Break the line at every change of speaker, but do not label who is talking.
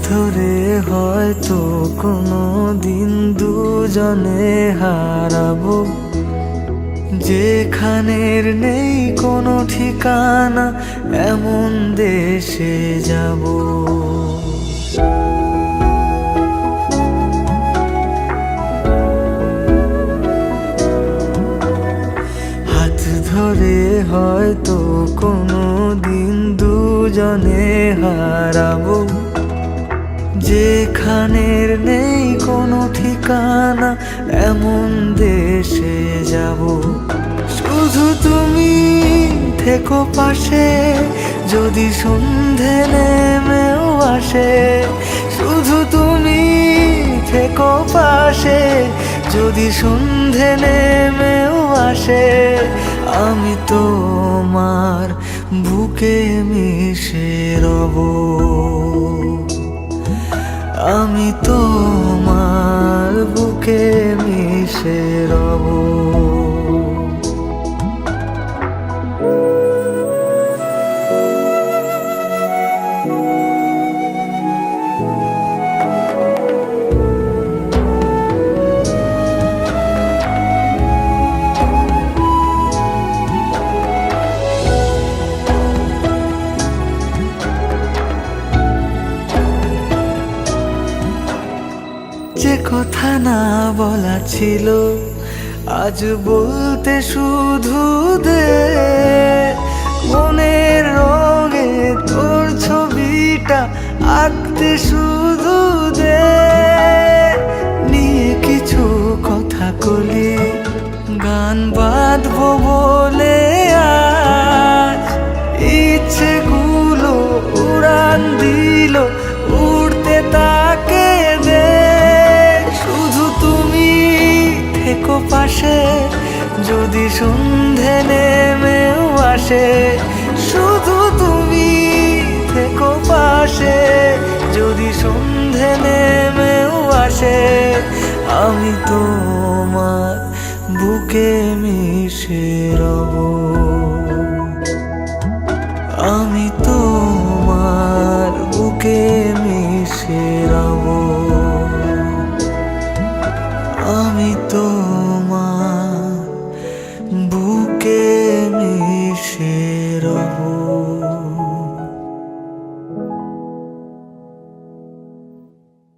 ধরে হয়তো কোনো দিন দুজনে হারাবো, যেখানের নেই কোনো ঠিকানা এমন দেশে যাব। হাত ধরে হয়তো কোনো দিন দুজনে হারাবো, যেখানের নেই কোনো ঠিকানা এমন দেশে যাব। শুধু তুমি থেকো পাশে যদি সন্ধে নেমেও আসে, শুধু তুমি থেকো পাশে যদি সন্ধে নেমেও আসে। আমি তোমার বুকে মিশে রব, আমি তোমার বুকে মিশে রব। যে কথা না বলা ছিল আজ বলতে শুধু দে, মনের রঙে তোর ছবিটা আঁকতে শুধু দে। নিয়ে কিছু কথা কলি গান বাঁধবো বলে আজ, ইচ্ছেগুলো উড়ান দিল উড়তে তাকে দে। থেকো পাশে যদি সন্ধে নেমেও আসে, শুধু তুমি থেকো পাশে যদি সন্ধে নেমেও আসে। আমি তোমার বুকে মিশে রব, আমি তোমার বুকে